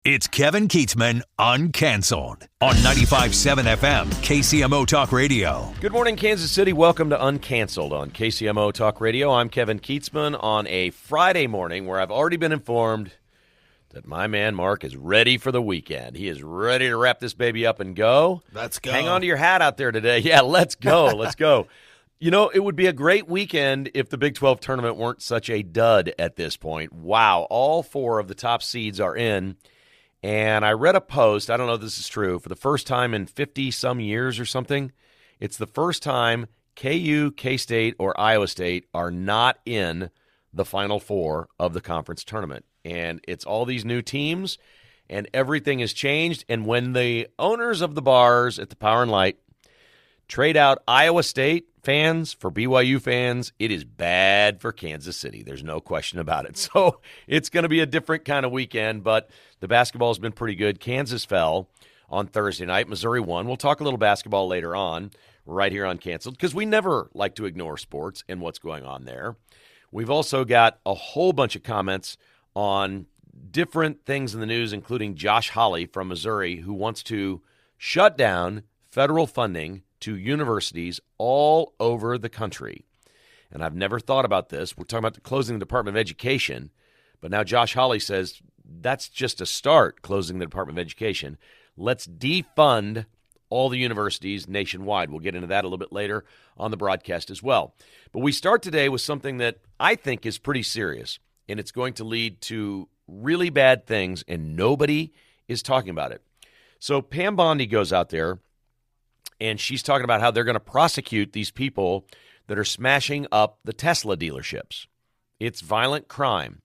It's Kevin Keatsman Uncanceled on 95.7 FM, KCMO Talk Radio. Good morning, Kansas City. Welcome to Uncanceled on KCMO Talk Radio. I'm Kevin Keatsman on a Friday morning where I've already been informed that my man Mark is ready for the weekend. He is ready to wrap this baby up and go. Let's go. Hang on to your hat out there today. Yeah, let's go. Let's go. You know, it would be a great weekend if the Big 12 tournament weren't such a dud at this point. Wow, all four of the top seeds are in. And I read a post, I don't know if this is true, for the first time in 50-some years or something, it's the first time KU, K-State, or Iowa State are not in the Final Four of the conference tournament. And it's all these new teams, and everything has changed. And when the owners of the bars at the Power and Light trade out Iowa State fans for BYU fans, it is bad for Kansas City. There's no question about it. So it's going to be a different kind of weekend, but the basketball has been pretty good. Kansas fell on Thursday night. Missouri won. We'll talk a little basketball later on, right here on Canceled, because we never like to ignore sports and what's going on there. We've also got a whole bunch of comments on different things in the news, including Josh Hawley from Missouri, who wants to shut down federal funding to universities all over the country. And I've never thought about this. We're talking about closing the Department of Education, but now Josh Hawley says that's just a start, closing the Department of Education. Let's defund all the universities nationwide. We'll get into that a little bit later on the broadcast as well. But we start today with something that I think is pretty serious, and it's going to lead to really bad things, and nobody is talking about it. So Pam Bondi goes out there, and she's talking about how they're going to prosecute these people that are smashing up the Tesla dealerships. It's violent crime.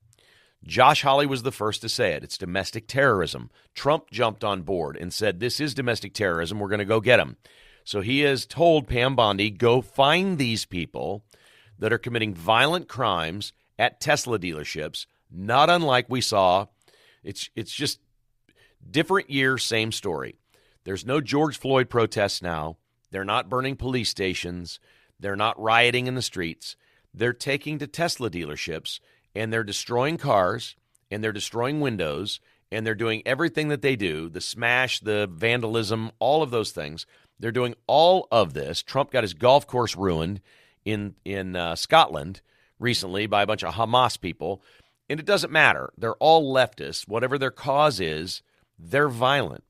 Josh Hawley was the first to say it. It's domestic terrorism. Trump jumped on board and said, this is domestic terrorism. We're going to go get them. So he has told Pam Bondi, go find these people that are committing violent crimes at Tesla dealerships, not unlike we saw. It's just different year, same story. There's no George Floyd protests now. They're not burning police stations. They're not rioting in the streets. They're taking to Tesla dealerships, and they're destroying cars, and they're destroying windows, and they're doing everything that they do, the smash, the vandalism, all of those things. They're doing all of this. Trump got his golf course ruined in Scotland recently by a bunch of Hamas people, and it doesn't matter. They're all leftists. Whatever their cause is, they're violent.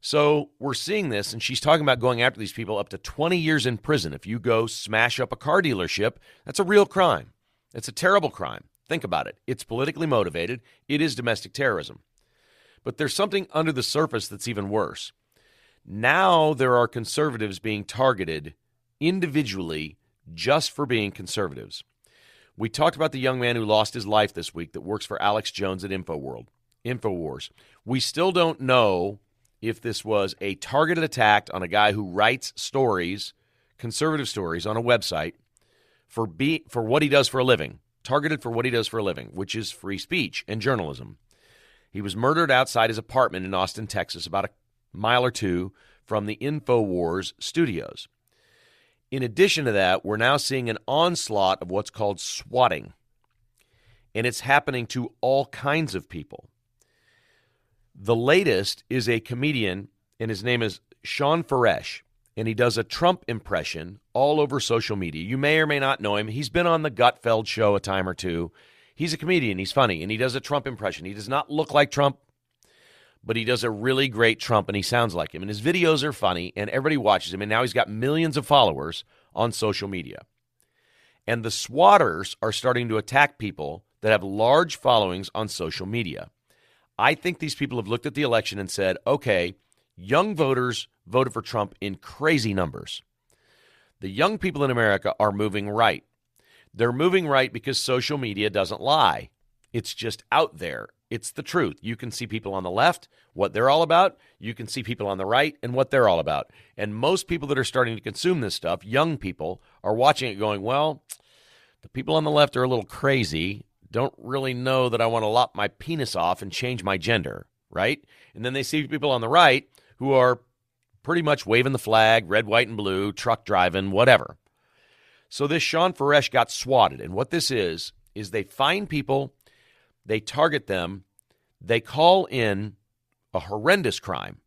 So we're seeing this, and she's talking about going after these people up to 20 years in prison. If you go smash up a car dealership, that's a real crime. It's a terrible crime. Think about it. It's politically motivated. It is domestic terrorism. But there's something under the surface that's even worse. Now there are conservatives being targeted individually just for being conservatives. We talked about the young man who lost his life this week that works for Alex Jones at InfoWars. We still don't know if this was a targeted attack on a guy who writes stories, conservative stories, on a website for what he does for a living, targeted for what he does for a living, which is free speech and journalism. He was murdered outside his apartment in Austin, Texas, about a mile or two from the InfoWars studios. In addition to that, we're now seeing an onslaught of what's called swatting, and it's happening to all kinds of people. The latest is a comedian, and his name is Sean Faresh, and he does a Trump impression all over social media. You may or may not know him. He's been on the Gutfeld show a time or two. He's a comedian. He's funny, and he does a Trump impression. He does not look like Trump, but he does a really great Trump, and he sounds like him. And his videos are funny, and everybody watches him, and now he's got millions of followers on social media. And the swatters are starting to attack people that have large followings on social media. I think these people have looked at the election and said, okay, young voters voted for Trump in crazy numbers. The young people in America are moving right. They're moving right because social media doesn't lie. It's just out there. It's the truth. You can see people on the left, what they're all about. You can see people on the right and what they're all about. And most people that are starting to consume this stuff, young people, are watching it going, well, the people on the left are a little crazy. Don't really know that I want to lop my penis off and change my gender, right? And then they see people on the right who are pretty much waving the flag, red, white, and blue, truck driving, whatever. So this Sean Faresh got swatted. And what this is they find people, they target them, they call in a horrendous crime.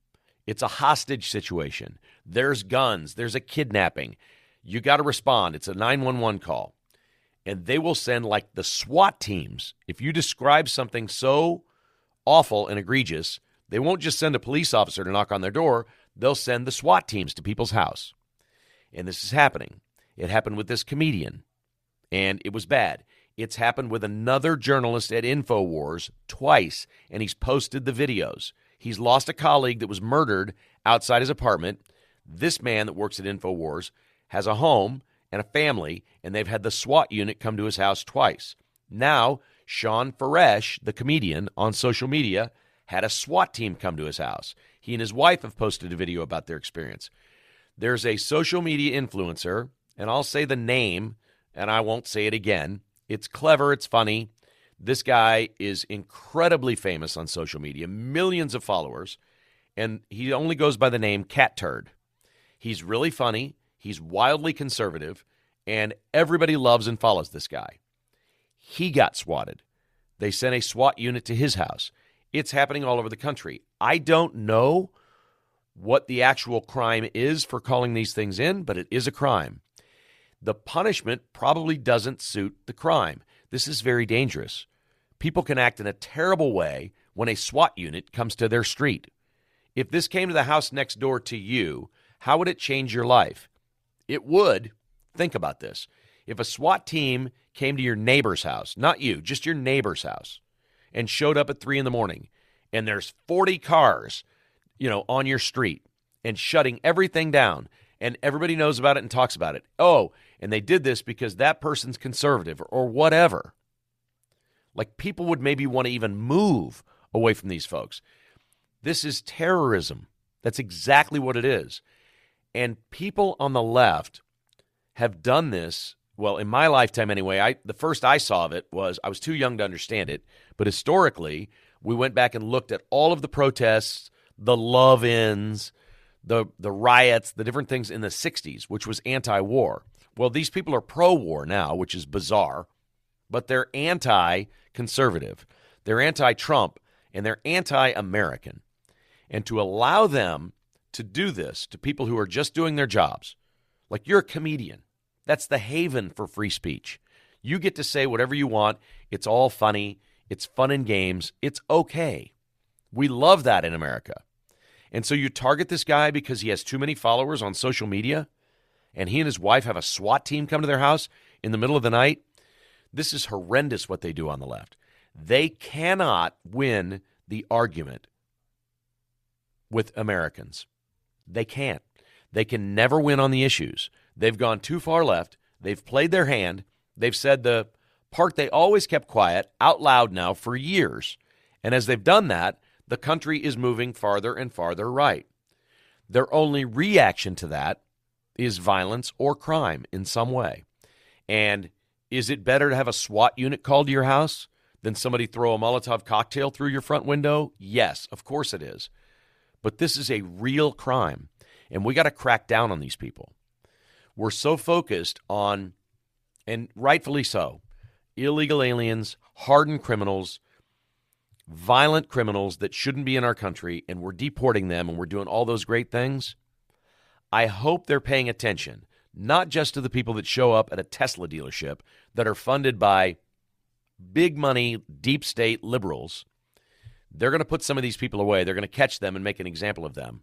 It's a hostage situation. There's guns. There's a kidnapping. You got to respond. It's a 911 call. And they will send like the SWAT teams. If you describe something so awful and egregious, they won't just send a police officer to knock on their door. They'll send the SWAT teams to people's house. And this is happening. It happened with this comedian, and it was bad. It's happened with another journalist at InfoWars twice, and he's posted the videos. He's lost a colleague that was murdered outside his apartment. This man that works at InfoWars has a home and a family, and they've had the SWAT unit come to his house twice. Now, Sean Faresh, the comedian, on social media, had a SWAT team come to his house. He and his wife have posted a video about their experience. There's a social media influencer, and I'll say the name, and I won't say it again. It's clever. It's funny. This guy is incredibly famous on social media, millions of followers, and he only goes by the name Cat Turd. He's really funny. He's wildly conservative, and everybody loves and follows this guy. He got swatted. They sent a SWAT unit to his house. It's happening all over the country. I don't know what the actual crime is for calling these things in, but it is a crime. The punishment probably doesn't suit the crime. This is very dangerous. People can act in a terrible way when a SWAT unit comes to their street. If this came to the house next door to you, how would it change your life? It would. Think about this. If a SWAT team came to your neighbor's house, not you, just your neighbor's house, and showed up at 3 a.m, and there's 40 cars, on your street, and shutting everything down, and everybody knows about it and talks about it. Oh, and they did this because that person's conservative or whatever. Like, people would maybe want to even move away from these folks. This is terrorism. That's exactly what it is. And people on the left have done this, well, in my lifetime anyway. The first I saw of it was, I was too young to understand it, but historically, we went back and looked at all of the protests, the love-ins, the riots, the different things in the 60s, which was anti-war. Well, these people are pro-war now, which is bizarre, but they're anti-conservative. They're anti-Trump, and they're anti-American. And to allow them to do this to people who are just doing their jobs, like you're a comedian, that's the haven for free speech. You get to say whatever you want. It's all funny. It's fun and games. It's okay. We love that in America. And so you target this guy because he has too many followers on social media, and he and his wife have a SWAT team come to their house in the middle of the night. This is horrendous what they do on the left. They cannot win the argument with Americans. They can't. They can never win on the issues. They've gone too far left. They've played their hand. They've said the part they always kept quiet out loud now for years. And as they've done that, the country is moving farther and farther right. Their only reaction to that is violence or crime in some way. And is it better to have a SWAT unit called to your house than somebody throw a Molotov cocktail through your front window? Yes, of course it is. But this is a real crime, and we got to crack down on these people. We're so focused on, and rightfully so, illegal aliens, hardened criminals, violent criminals that shouldn't be in our country, and we're deporting them, and we're doing all those great things. I hope they're paying attention, not just to the people that show up at a Tesla dealership that are funded by big money, deep state liberals. They're going to put some of these people away. They're going to catch them and make an example of them.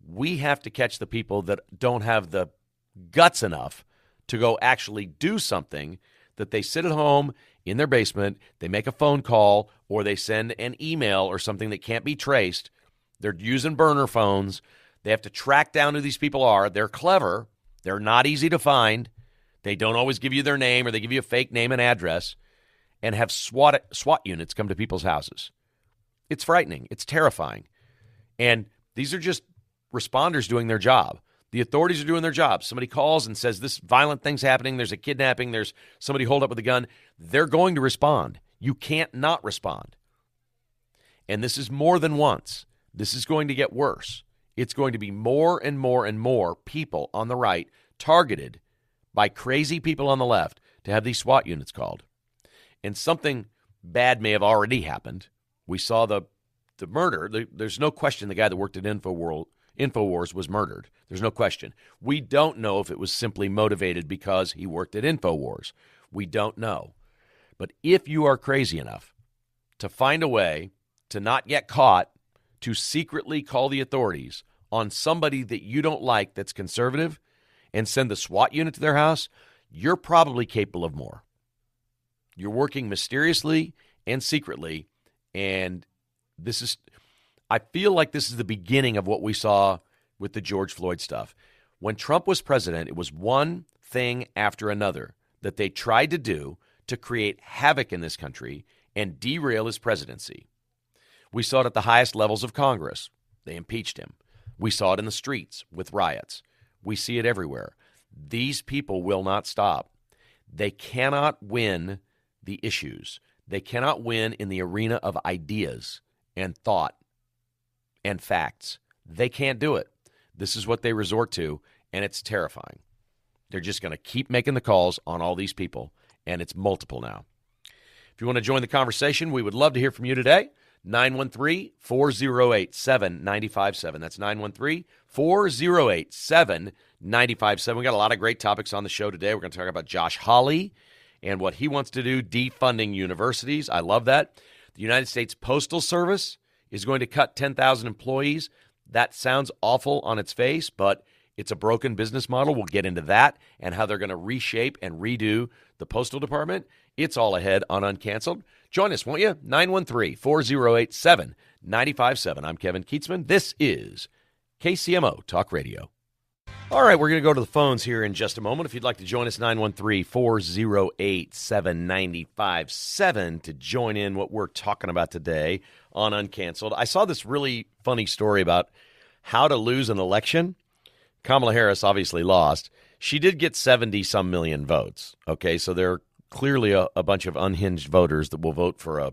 We have to catch the people that don't have the guts enough to go actually do something, that they sit at home in their basement, they make a phone call, or they send an email or something that can't be traced. They're using burner phones. They have to track down who these people are. They're clever. They're not easy to find. They don't always give you their name, or they give you a fake name and address, and have SWAT units come to people's houses. It's frightening. It's terrifying. And these are just responders doing their job. The authorities are doing their job. Somebody calls and says this violent thing's happening, there's a kidnapping, there's somebody holed up with a gun. They're going to respond. You can't not respond. And this is more than once. This is going to get worse. It's going to be more and more and more people on the right targeted by crazy people on the left to have these SWAT units called. And something bad may have already happened. We saw the the murder, there's no question the guy that worked at InfoWars was murdered. There's no question. We don't know if it was simply motivated because he worked at InfoWars. We don't know. But if you are crazy enough to find a way to not get caught, to secretly call the authorities on somebody that you don't like that's conservative and send the SWAT unit to their house, you're probably capable of more. You're working mysteriously and secretly, and I feel like this is the beginning of what we saw with the George Floyd stuff. When Trump was president, it was one thing after another that they tried to do to create havoc in this country and derail his presidency. We saw it at the highest levels of Congress. They impeached him. We saw it in the streets with riots. We see it everywhere. These people will not stop. They cannot win the issues. They cannot win in the arena of ideas and thought and facts. They can't do it. This is what they resort to, and it's terrifying. They're just going to keep making the calls on all these people, and it's multiple now. If you want to join the conversation, we would love to hear from you today. 913-408-7957. That's 913-408-7957. We got a lot of great topics on the show today. We're going to talk about Josh Hawley and what he wants to do, defunding universities. I love that. The United States Postal Service is going to cut 10,000 employees. That sounds awful on its face, but it's a broken business model. We'll get into that and how they're going to reshape and redo the Postal Department. It's all ahead on Uncanceled. Join us, won't you? 913-408-7957. I'm Kevin Kietzman. This is KCMO Talk Radio. All right, we're going to go to the phones here in just a moment. If you'd like to join us, 913-408-7957 to join in what we're talking about today on Uncanceled. I saw this really funny story about how to lose an election. Kamala Harris obviously lost. She did get 70-some million votes. Okay, so there are clearly a bunch of unhinged voters that will vote for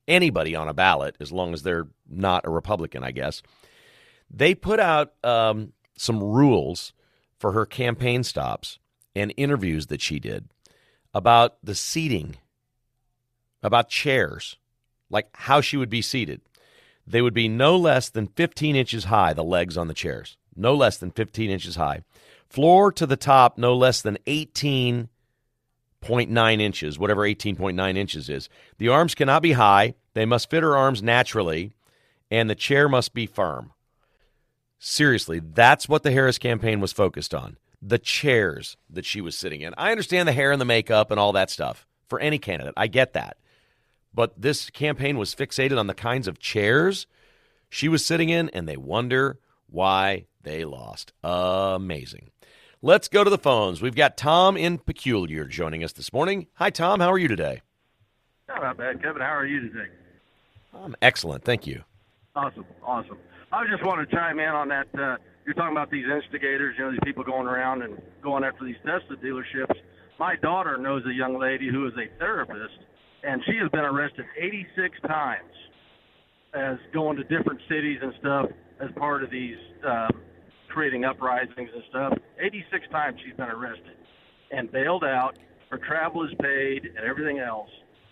anybody on a ballot as long as they're not a Republican, I guess. They put out some rules for her campaign stops and interviews that she did about the seating, about chairs, like how she would be seated. They would be no less than 15 inches high, the legs on the chairs, no less than 15 inches high. Floor to the top, no less than 18.9 inches, whatever 18.9 inches is. The arms cannot be high. They must fit her arms naturally, and the chair must be firm. Seriously, that's what the Harris campaign was focused on, the chairs that she was sitting in. I understand the hair and the makeup and all that stuff for any candidate. I get that. But this campaign was fixated on the kinds of chairs she was sitting in, and they wonder why they lost. Amazing. Let's go to the phones. We've got Tom in Peculiar joining us this morning. Hi, Tom. How are you today? Not bad, Kevin. How are you today? I'm excellent. Thank you. Awesome. I just want to chime in on that. You're talking about these instigators, these people going around and going after these Tesla dealerships. My daughter knows a young lady who is a therapist, and she has been arrested 86 times as going to different cities and stuff as part of these creating uprisings and stuff. 86 times she's been arrested and bailed out. Her travel is paid and everything else.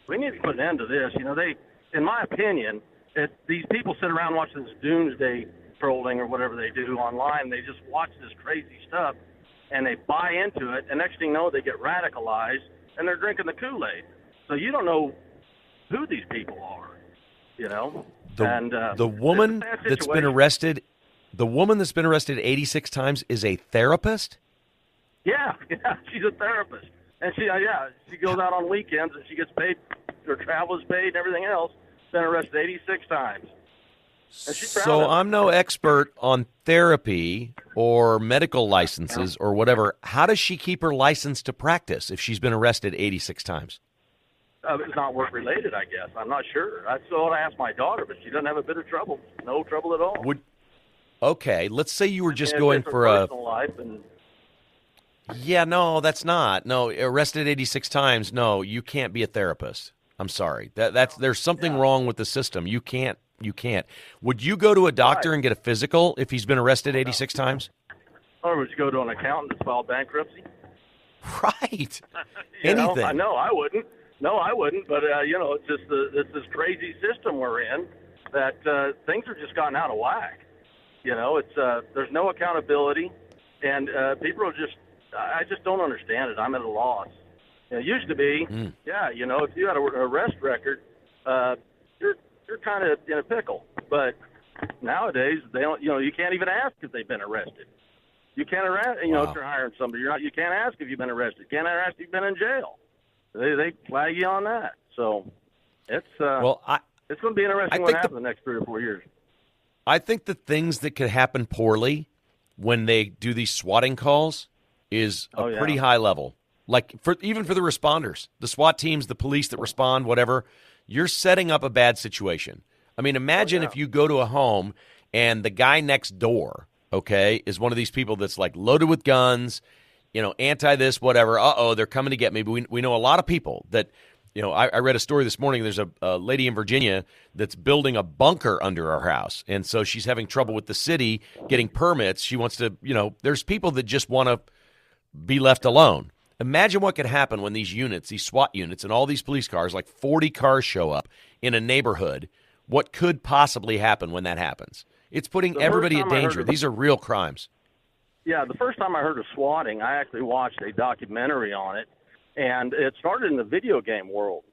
We need to put an end to this. They, in my opinion, these people sit around watching this doomsday trolling or whatever they do online. They just watch this crazy stuff and they buy into it. And next thing you know, they get radicalized and they're drinking the Kool-Aid. So you don't know who these people are, The woman that's been arrested, 86 times is a therapist? Yeah, she's a therapist. And she goes out on weekends and she gets paid, her travel is paid and everything else. Been arrested 86 times. So I'm no expert on therapy or medical licenses or whatever. How does she keep her license to practice if she's been arrested 86 times? It's not work-related, I guess. I'm not sure. That's what I asked my daughter, but she doesn't have a bit of trouble. No trouble at all. Okay, let's say you were just going for a personal life and... Yeah, no, that's not. No, arrested 86 times. No, you can't be a therapist. I'm sorry. There's something wrong with the system. You can't. Would you go to a doctor and get a physical if he's been arrested 86 times? Or would you go to an accountant that's filed bankruptcy? Right. Anything. I know I wouldn't. No, I wouldn't. But it's just it's this crazy system we're in, that things are just gotten out of whack. It's there's no accountability, and people are I just don't understand it. I'm at a loss. It used to be, if you had an arrest record, you're kind of in a pickle. But nowadays, they don't. You can't even ask if they've been arrested. You can't arrest. If you're hiring somebody, you can't ask if you've been arrested. You can't ask if you've been in jail. They flag you on that. So it's it's going to be interesting what happens in the next 3 or 4 years. I think the things that could happen poorly when they do these swatting calls is a pretty high level. Like even for the responders, the SWAT teams, the police that respond, whatever, you're setting up a bad situation. I mean, imagine if you go to a home and the guy next door, okay, is one of these people that's like loaded with guns, anti this, whatever. They're coming to get me. But we know a lot of people that, I read a story this morning. There's a lady in Virginia that's building a bunker under her house. And so she's having trouble with the city getting permits. She wants to, there's people that just want to be left alone. Imagine what could happen when these units, these SWAT units, and all these police cars, like 40 cars show up in a neighborhood. What could possibly happen when that happens? It's putting everybody at danger. These are real crimes. Yeah, the first time I heard of swatting, I actually watched a documentary on it, and it started in the video game world.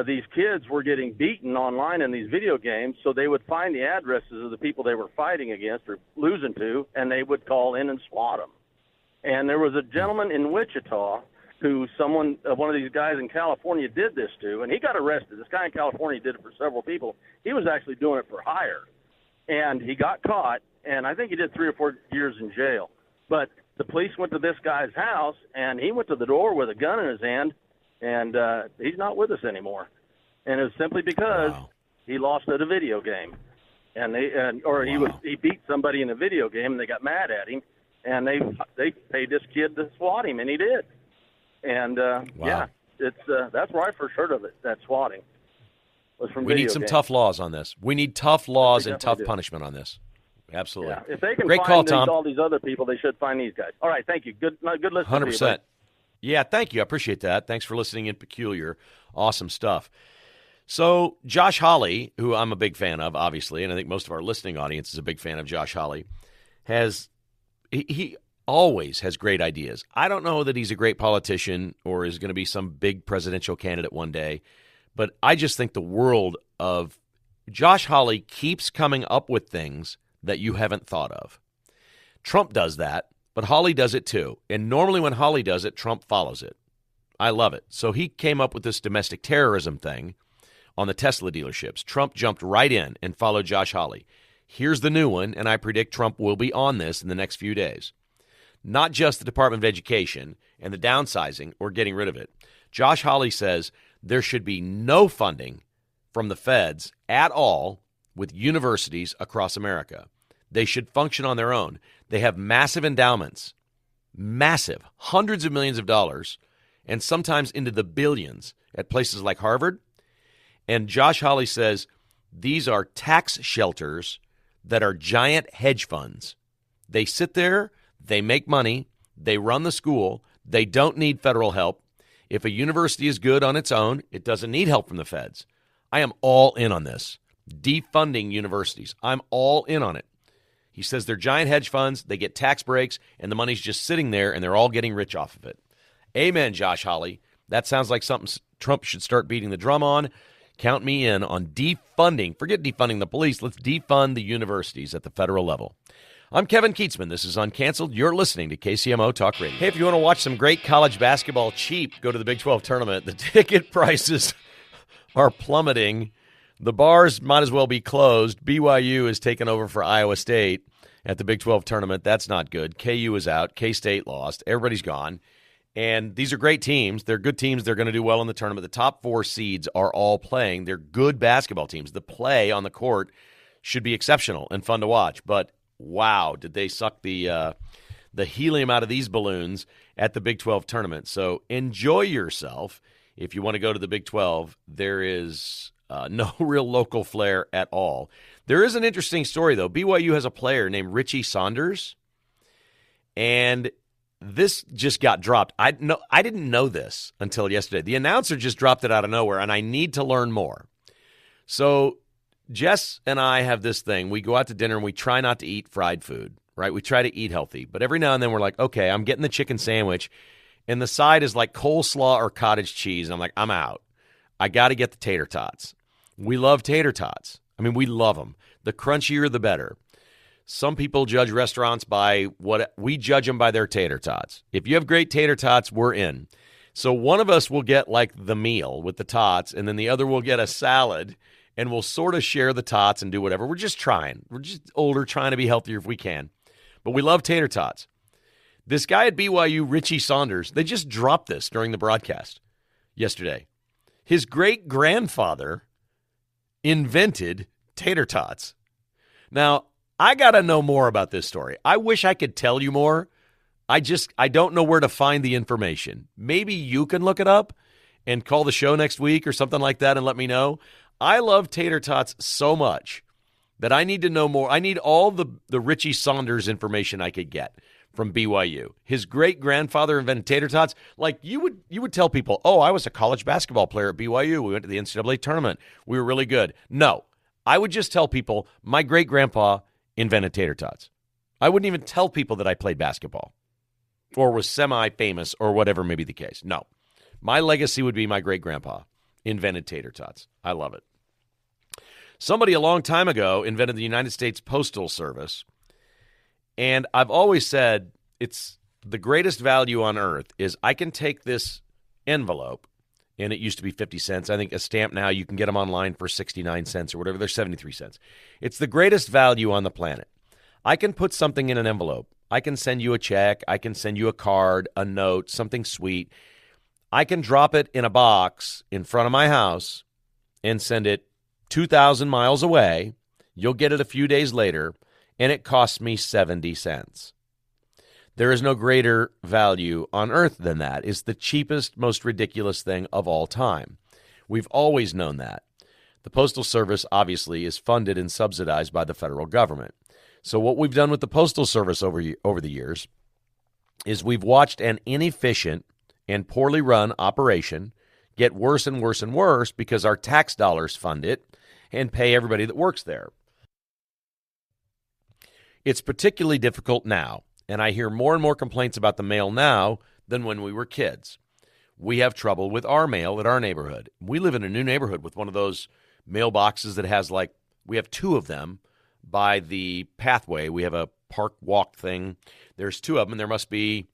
These kids were getting beaten online in these video games, so they would find the addresses of the people they were fighting against or losing to, and they would call in and swat them. And there was a gentleman in Wichita who one of these guys in California did this to, and he got arrested. This guy in California did it for several people. He was actually doing it for hire. And he got caught, and I think he did 3 or 4 years in jail. But the police went to this guy's house, and he went to the door with a gun in his hand, and he's not with us anymore. And it was simply because he lost at a video game. He beat somebody in a video game, and they got mad at him. And they paid this kid to swat him, and he did. And it's that's where I first heard of it. That swatting was from. We need some tough laws on this. We need tough laws and tough punishment on this. Absolutely. Yeah. If they can Great find call, Tom. all these other people, they should find these guys. All right, thank you. Good listening. 100%. Yeah, thank you. I appreciate that. Thanks for listening in Peculiar. Awesome stuff. So Josh Hawley, who I'm a big fan of, obviously, and I think most of our listening audience is a big fan of Josh Hawley, He always has great ideas. I don't know that he's a great politician or is going to be some big presidential candidate one day, but I just think the world of Josh Hawley keeps coming up with things that you haven't thought of. Trump does that, but Hawley does it too. And normally when Hawley does it, Trump follows it. I love it. So he came up with this domestic terrorism thing on the Tesla dealerships. Trump jumped right in and followed Josh Hawley. Here's the new one, and I predict Trump will be on this in the next few days. Not just the Department of Education and the downsizing or getting rid of it. Josh Hawley says there should be no funding from the feds at all with universities across America. They should function on their own. They have massive endowments, massive, hundreds of millions of dollars, and sometimes into the billions at places like Harvard. And Josh Hawley says these are tax shelters that are giant hedge funds. They sit there, they make money, they run the school, they don't need federal help. If a university is good on its own, it doesn't need help from the feds. I am all in on this. Defunding universities. I'm all in on it. He says they're giant hedge funds, they get tax breaks, and the money's just sitting there, and they're all getting rich off of it. Amen, Josh Hawley. That sounds like something Trump should start beating the drum on. Count me in on defunding. Forget defunding the police. Let's defund the universities at the federal level. I'm Kevin Keatsman. This is Uncanceled. You're listening to KCMO Talk Radio. Hey, if you want to watch some great college basketball cheap, go to the Big 12 tournament. The ticket prices are plummeting. The bars might as well be closed. BYU is taking over for Iowa State at the Big 12 tournament. That's not good. KU is out. K-State lost. Everybody's gone. And these are great teams. They're good teams. They're going to do well in the tournament. The top 4 seeds are all playing. They're good basketball teams. The play on the court should be exceptional and fun to watch. But, wow, did they suck the helium out of these balloons at the Big 12 tournament. So enjoy yourself. If you want to go to the Big 12, there is no real local flair at all. There is an interesting story, though. BYU has a player named Richie Saunders, and this just got dropped. I didn't know this until yesterday. The announcer just dropped it out of nowhere, and I need to learn more. So Jess and I have this thing. We go out to dinner and we try not to eat fried food, right? We try to eat healthy. But every now and then we're like, okay, I'm getting the chicken sandwich, and the side is like coleslaw or cottage cheese. And I'm like, I'm out. I got to get the tater tots. We love tater tots. I mean, we love them. The crunchier, the better. Some people judge restaurants by what we judge them by their tater tots. If you have great tater tots, we're in. So one of us will get like the meal with the tots, and then the other will get a salad, and we'll sort of share the tots and do whatever. We're just trying. We're just older, trying to be healthier if we can. But we love tater tots. This guy at BYU, Richie Saunders, they just dropped this during the broadcast yesterday. His great-grandfather invented tater tots. Now, I got to know more about this story. I wish I could tell you more. I don't know where to find the information. Maybe you can look it up and call the show next week or something like that and let me know. I love tater tots so much that I need to know more. I need all the Richie Saunders information I could get from BYU. His great-grandfather invented tater tots. Like you would tell people, oh, I was a college basketball player at BYU. We went to the NCAA tournament. We were really good. No, I would just tell people my great-grandpa invented tater tots. I wouldn't even tell people that I played basketball or was semi-famous or whatever may be the case. No, my legacy would be my great-grandpa invented tater tots. I love it. Somebody a long time ago invented the United States Postal Service. And I've always said it's the greatest value on earth is I can take this envelope, and it used to be 50 cents. I think a stamp now, you can get them online for 69 cents or whatever. They're 73 cents. It's the greatest value on the planet. I can put something in an envelope. I can send you a check. I can send you a card, a note, something sweet. I can drop it in a box in front of my house and send it 2,000 miles away. You'll get it a few days later, and it costs me 70 cents. There is no greater value on earth than that. It's the cheapest, most ridiculous thing of all time. We've always known that. The Postal Service, obviously, is funded and subsidized by the federal government. So what we've done with the Postal Service over the years is we've watched an inefficient and poorly run operation get worse and worse and worse because our tax dollars fund it and pay everybody that works there. It's particularly difficult now, and I hear more and more complaints about the mail now than when we were kids. We have trouble with our mail at our neighborhood. We live in a new neighborhood with one of those mailboxes that has we have two of them by the pathway. We have a park walk thing. There's two of them, and there must be,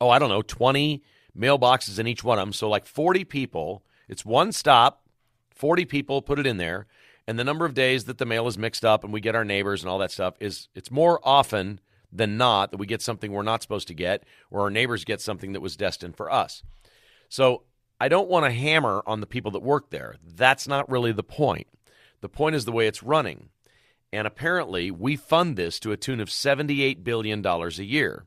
20 mailboxes in each one of them. So 40 people, it's one stop, 40 people put it in there. And the number of days that the mail is mixed up and we get our neighbors and all that stuff it's more often than not that we get something we're not supposed to get or our neighbors get something that was destined for us. So I don't want to hammer on the people that work there. That's not really the point. The point is the way it's running. And apparently we fund this to a tune of $78 billion a year.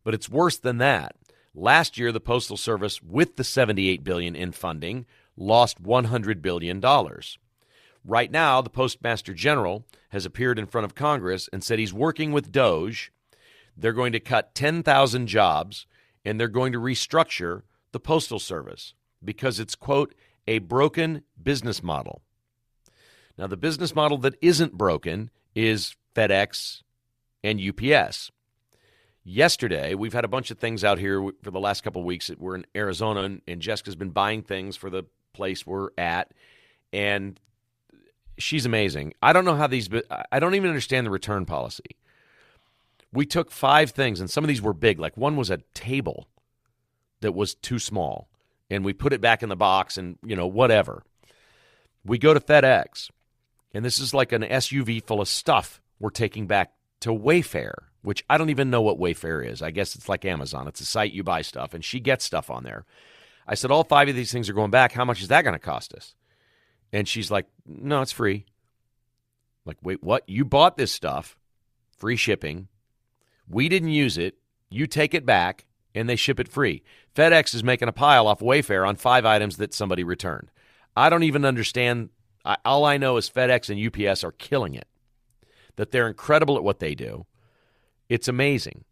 But it's worse than that. Last year, the Postal Service, with the $78 billion in funding, lost $100 billion. Right now, the Postmaster General has appeared in front of Congress and said he's working with DOGE. They're going to cut 10,000 jobs, and they're going to restructure the Postal Service because it's, quote, a broken business model. Now, the business model that isn't broken is FedEx and UPS. Yesterday, we've had a bunch of things out here for the last couple of weeks. We're in Arizona, and Jessica's been buying things for the place we're at, and she's amazing. I don't know how I don't even understand the return policy. We took 5 things, and some of these were big. One was a table that was too small, and we put it back in the box and, whatever. We go to FedEx, and this is like an SUV full of stuff we're taking back to Wayfair, which I don't even know what Wayfair is. I guess it's like Amazon. It's a site you buy stuff, and she gets stuff on there. I said, all 5 of these things are going back. How much is that going to cost us? And she's like, no, it's free. Wait, what? You bought this stuff, free shipping. We didn't use it. You take it back, and they ship it free. FedEx is making a pile off Wayfair on 5 items that somebody returned. I don't even understand. All I know is FedEx and UPS are killing it, that they're incredible at what they do. It's amazing.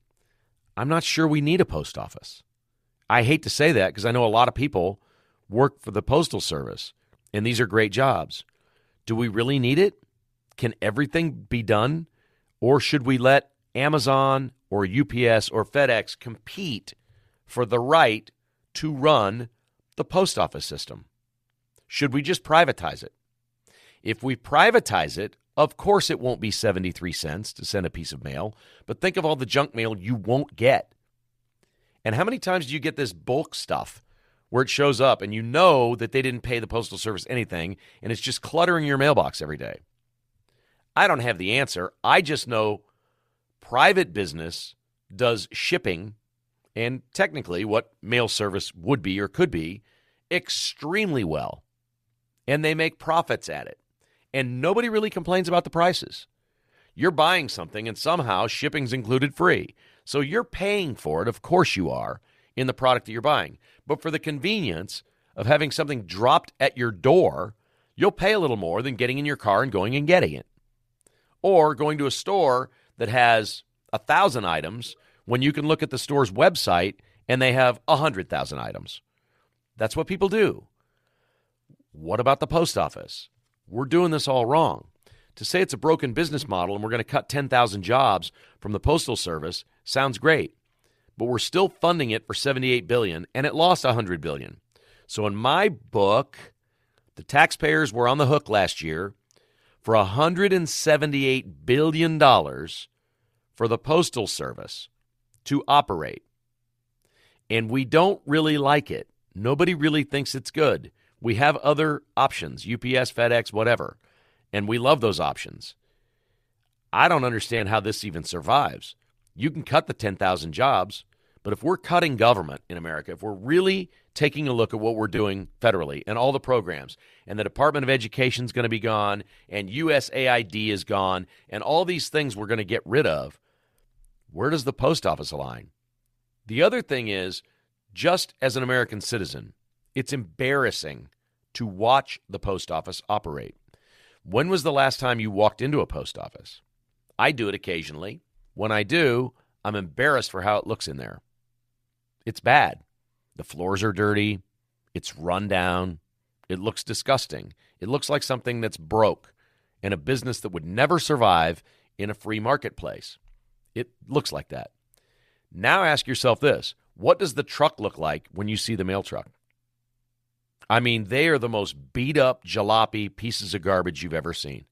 I'm not sure we need a post office. I hate to say that because I know a lot of people work for the Postal Service, and these are great jobs. Do we really need it? Can everything be done? Or should we let Amazon or UPS or FedEx compete for the right to run the post office system? Should we just privatize it? If we privatize it, of course it won't be 73 cents to send a piece of mail, but think of all the junk mail you won't get. And how many times do you get this bulk stuff where it shows up and you know that they didn't pay the Postal Service anything and it's just cluttering your mailbox every day? I don't have the answer. I just know private business does shipping and technically what mail service would be or could be extremely well. And they make profits at it. And nobody really complains about the prices. You're buying something and somehow shipping's included free. So you're paying for it, of course you are, in the product that you're buying. But for the convenience of having something dropped at your door, you'll pay a little more than getting in your car and going and getting it. Or going to a store that has 1,000 items when you can look at the store's website and they have 100,000 items. That's what people do. What about the post office? We're doing this all wrong. To say it's a broken business model and we're going to cut 10,000 jobs from the Postal Service sounds great, but we're still funding it for $78 billion, and it lost $100 billion. So in my book, the taxpayers were on the hook last year for $178 billion for the Postal Service to operate. And we don't really like it. Nobody really thinks it's good. We have other options, UPS, FedEx, whatever, and we love those options. I don't understand how this even survives. You can cut the 10,000 jobs, but if we're cutting government in America, if we're really taking a look at what we're doing federally and all the programs, and the Department of Education is going to be gone, and USAID is gone, and all these things we're going to get rid of, where does the post office align? The other thing is, just as an American citizen, it's embarrassing to watch the post office operate. When was the last time you walked into a post office? I do it occasionally. When I do, I'm embarrassed for how it looks in there. It's bad. The floors are dirty. It's run down. It looks disgusting. It looks like something that's broke and a business that would never survive in a free marketplace. It looks like that. Now ask yourself this. What does the truck look like when you see the mail truck? I mean, they are the most beat-up jalopy pieces of garbage you've ever seen.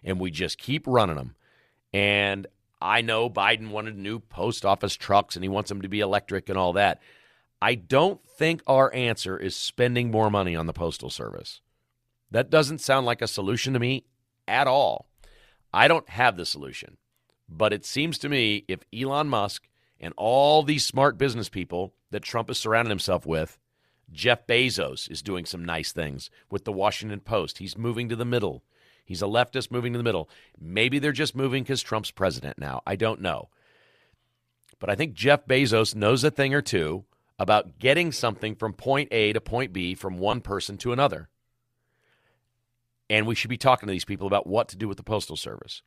And we just keep running them. And I know Biden wanted new post office trucks, and he wants them to be electric and all that. I don't think our answer is spending more money on the Postal Service. That doesn't sound like a solution to me at all. I don't have the solution. But it seems to me if Elon Musk and all these smart business people that Trump has surrounded himself with, Jeff Bezos is doing some nice things with the Washington Post. He's moving to the middle. He's a leftist moving to the middle. Maybe they're just moving because Trump's president now. I don't know. But I think Jeff Bezos knows a thing or two about getting something from point A to point B from one person to another. And we should be talking to these people about what to do with the Postal Service.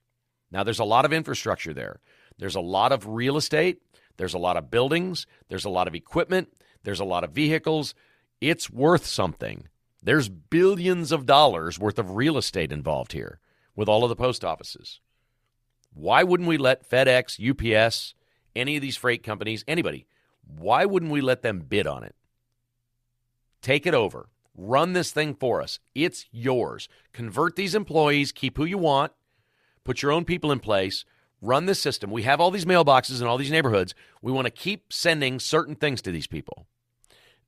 Now, there's a lot of infrastructure there. There's a lot of real estate. There's a lot of buildings. There's a lot of equipment. There's a lot of vehicles. It's worth something. There's billions of dollars worth of real estate involved here with all of the post offices. Why wouldn't we let FedEx, UPS, any of these freight companies, anybody, why wouldn't we let them bid on it? Take it over. Run this thing for us. It's yours. Convert these employees. Keep who you want. Put your own people in place. Run this system. We have all these mailboxes in all these neighborhoods. We want to keep sending certain things to these people.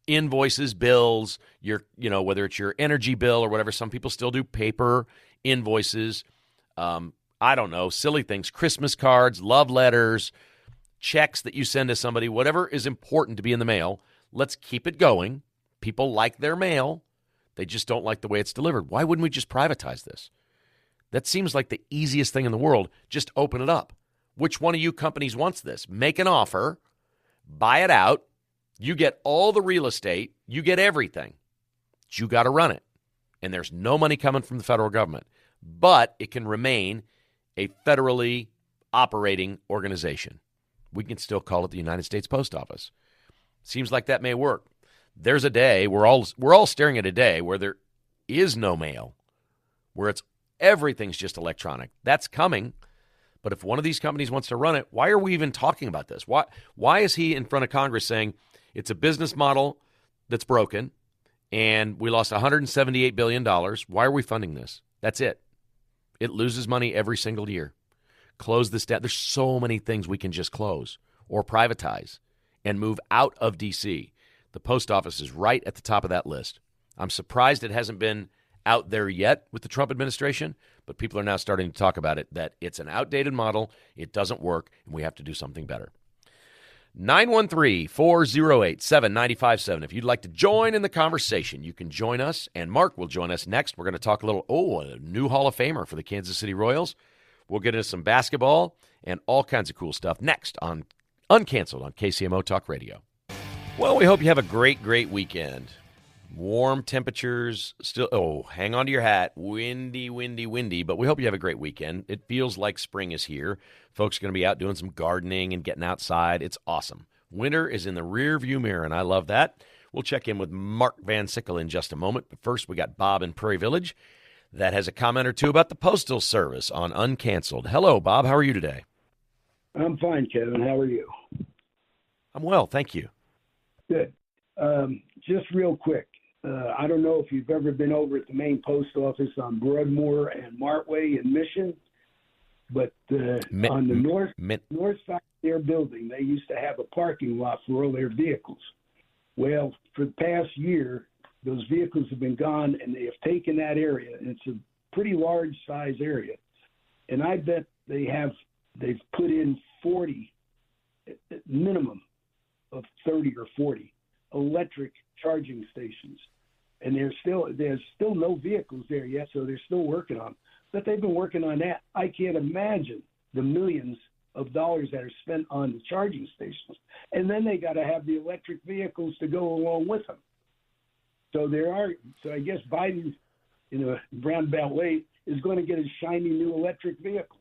Invoices, bills, whether it's your energy bill or whatever. Some people still do paper invoices. I don't know, silly things, Christmas cards, love letters, checks that you send to somebody, whatever is important to be in the mail. Let's keep it going. People like their mail. They just don't like the way it's delivered. Why wouldn't we just privatize this? That seems like the easiest thing in the world. Just open it up. Which one of you companies wants this? Make an offer, buy it out. You get all the real estate. You get everything. But you got to run it. And there's no money coming from the federal government. But it can remain a federally operating organization. We can still call it the United States Post Office. Seems like that may work. There's a day, we're all staring at a day where there is no mail, where it's Everything's just electronic. That's coming. But if one of these companies wants to run it, why are we even talking about this? Why is he in front of Congress saying it's a business model that's broken and we lost $178 billion? Why are we funding this? That's it. It loses money every single year. Close this down. There's so many things we can just close or privatize and move out of D.C. The post office is right at the top of that list. I'm surprised it hasn't been out there yet with the Trump administration, but people are now starting to talk about it, that it's an outdated model, it doesn't work, and we have to do something better. 913-408-7957. If you'd like to join in the conversation, you can join us, and Mark will join us next. We're going to talk a little, a new Hall of Famer for the Kansas City Royals. We'll get into some basketball and all kinds of cool stuff next on Uncanceled on KCMO Talk Radio. Well, we hope you have a great, great weekend. Warm temperatures still, hang on to your hat. Windy, but we hope you have a great weekend. It feels like spring is here. Folks are going to be out doing some gardening and getting outside. It's awesome. Winter is in the rear view mirror, and I love that. We'll check in with Mark Van Sickle in just a moment. But first, we got Bob in Prairie Village that has a comment or two about the Postal Service on Uncanceled. Hello, Bob. How are you today? I'm fine, Kevin. How are you? I'm well, thank you. Good. Just real quick. I don't know if you've ever been over at the main post office on Broadmoor and Martway in Mission, but on the north side of their building, they used to have a parking lot for all their vehicles. Well, for the past year, those vehicles have been gone, and they have taken that area, and it's a pretty large size area. And I bet they've put in 40, minimum of 30 or 40 electric charging stations, and there's still no vehicles there yet, so they're still working on them. But they've been working on that. I can't imagine the millions of dollars that are spent on the charging stations, and then they got to have the electric vehicles to go along with them. So I guess Biden, in a roundabout way, is going to get his shiny new electric vehicles.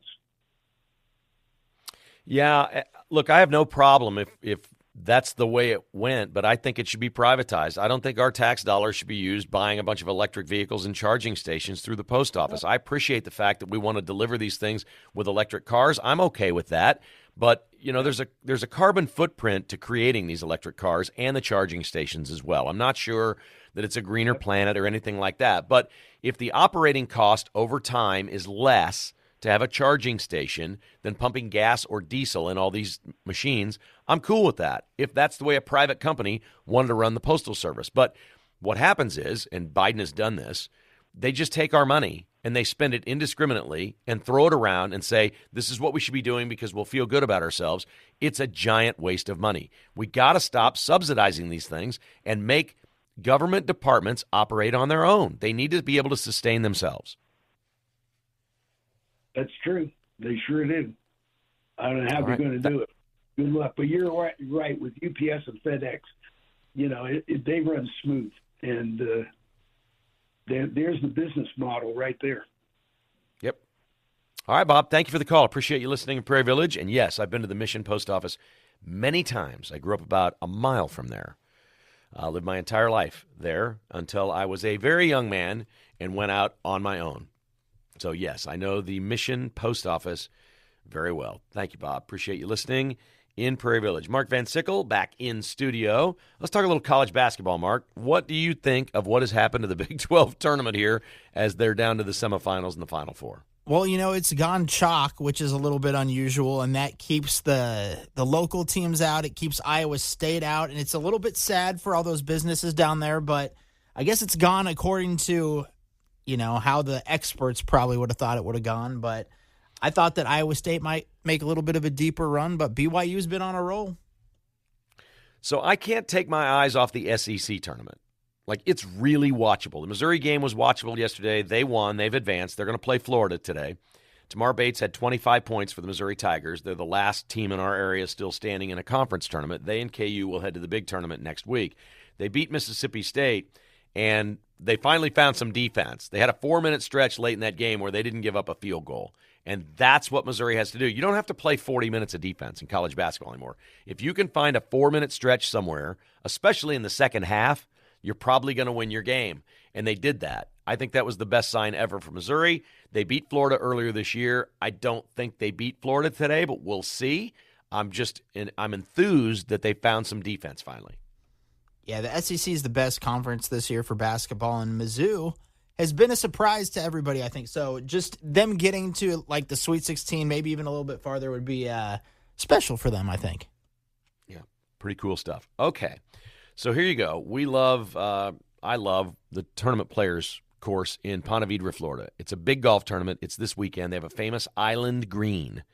Yeah, look, I have no problem if that's the way it went, but I think it should be privatized. I don't think our tax dollars should be used buying a bunch of electric vehicles and charging stations through the post office. I appreciate the fact that we want to deliver these things with electric cars. I'm okay with that. But, there's a carbon footprint to creating these electric cars and the charging stations as well. I'm not sure that it's a greener planet or anything like that. But if the operating cost over time is less to have a charging station than pumping gas or diesel in all these machines, I'm cool with that if that's the way a private company wanted to run the Postal Service. But what happens is, and Biden has done this, they just take our money and they spend it indiscriminately and throw it around and say, this is what we should be doing because we'll feel good about ourselves. It's a giant waste of money. We got to stop subsidizing these things and make government departments operate on their own. They need to be able to sustain themselves. That's true. They sure do. I don't know how they're going to do it. Good luck. But you're right with UPS and FedEx. They run smooth. And there's the business model right there. Yep. All right, Bob, thank you for the call. Appreciate you listening in Prairie Village. And, yes, I've been to the Mission Post Office many times. I grew up about a mile from there. I lived my entire life there until I was a very young man and went out on my own. So, yes, I know the Mission Post Office very well. Thank you, Bob. Appreciate you listening in Prairie Village. Mark Van Sickle back in studio. Let's talk a little college basketball, Mark. What do you think of what has happened to the Big 12 tournament here as they're down to the semifinals and the Final Four? Well, it's gone chalk, which is a little bit unusual, and that keeps the local teams out. It keeps Iowa State out, and it's a little bit sad for all those businesses down there, but I guess it's gone according to how the experts probably would have thought it would have gone. But I thought that Iowa State might make a little bit of a deeper run, but BYU's been on a roll. So I can't take my eyes off the SEC tournament. Like, it's really watchable. The Missouri game was watchable yesterday. They won. They've advanced. They're going to play Florida today. Tamar Bates had 25 points for the Missouri Tigers. They're the last team in our area still standing in a conference tournament. They and KU will head to the big tournament next week. They beat Mississippi State, and they finally found some defense. They had a 4-minute stretch late in that game where they didn't give up a field goal. And that's what Missouri has to do. You don't have to play 40 minutes of defense in college basketball anymore. If you can find a 4-minute stretch somewhere, especially in the second half, you're probably going to win your game. And they did that. I think that was the best sign ever for Missouri. They beat Florida earlier this year. I don't think they beat Florida today, but we'll see. I'm enthused that they found some defense finally. Yeah, the SEC is the best conference this year for basketball, and Mizzou has been a surprise to everybody, I think. So just them getting to like the Sweet 16, maybe even a little bit farther, would be special for them, I think. Yeah, pretty cool stuff. Okay, so here you go. I love the tournament players course in Ponte Vedra, Florida. It's a big golf tournament. It's this weekend. They have a famous island green.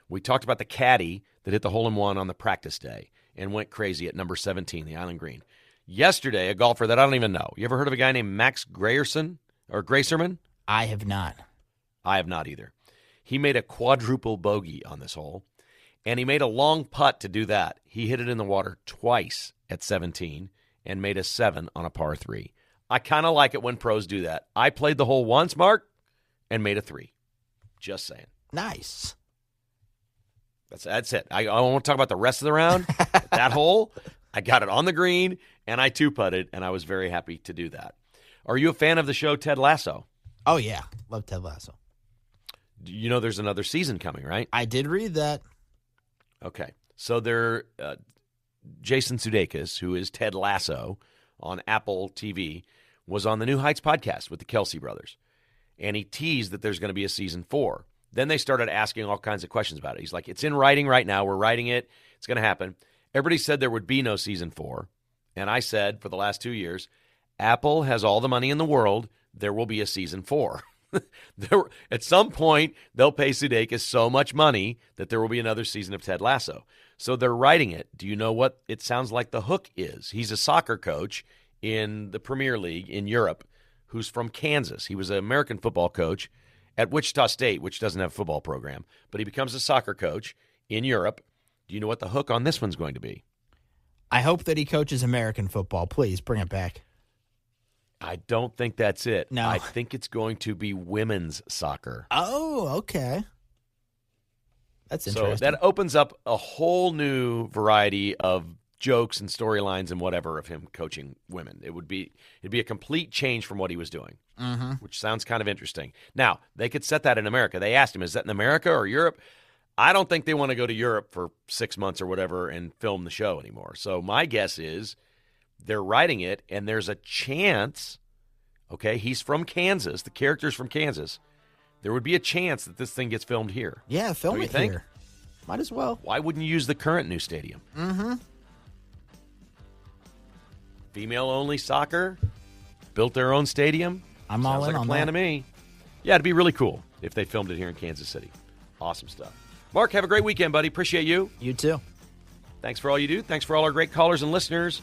We talked about the caddy that hit the hole-in-one on the practice day and went crazy at number 17, the island green. Yesterday, a golfer that I don't even know. You ever heard of a guy named Max Grayerson or Gracerman? I have not. I have not either. He made a quadruple bogey on this hole, and he made a long putt to do that. He hit it in the water twice at 17 and made a 7 on a par 3. I kind of like it when pros do that. I played the hole once, Mark, and made a 3. Just saying. Nice. That's it. I won't talk about the rest of the round. That hole, I got it on the green, and I two-putted, and I was very happy to do that. Are you a fan of the show Ted Lasso? Oh, yeah. Love Ted Lasso. You know there's another season coming, right? I did read that. Okay. So Jason Sudeikis, who is Ted Lasso on Apple TV, was on the New Heights podcast with the Kelsey brothers, and he teased that there's going to be a season 4. Then they started asking all kinds of questions about it. He's like, it's in writing right now. We're writing it. It's going to happen. Everybody said there would be no season 4, and I said for the last 2 years, Apple has all the money in the world. There will be a season 4. At some point, they'll pay Sudeikis so much money that there will be another season of Ted Lasso. So they're writing it. Do you know what it sounds like the hook is? He's a soccer coach in the Premier League in Europe who's from Kansas. He was an American football coach at Wichita State, which doesn't have a football program, but he becomes a soccer coach in Europe. Do you know what the hook on this one's going to be? I hope that he coaches American football. Please bring it back. I don't think that's it. No. I think it's going to be women's soccer. Oh, okay. That's interesting. So that opens up a whole new variety of jokes and storylines and whatever of him coaching women. It'd be a complete change from what he was doing, which sounds kind of interesting. Now, they could set that in America. They asked him, is that in America or Europe? I don't think they want to go to Europe for 6 months or whatever and film the show anymore. So my guess is they're writing it, and there's a chance, okay, he's from Kansas. The character's from Kansas. There would be a chance that this thing gets filmed here. Yeah, film it think? here. Might as well. Why wouldn't you use the current new stadium? Female-only soccer, built their own stadium. I'm Sounds all in like a on plan that. to me. Yeah, it'd be really cool if they filmed it here in Kansas City. Awesome stuff. Mark, have a great weekend, buddy. Appreciate you. You too. Thanks for all you do. Thanks for all our great callers and listeners.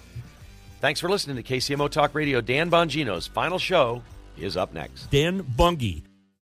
Thanks for listening to KCMO Talk Radio. Dan Bongino's final show is up next. Dan Bungie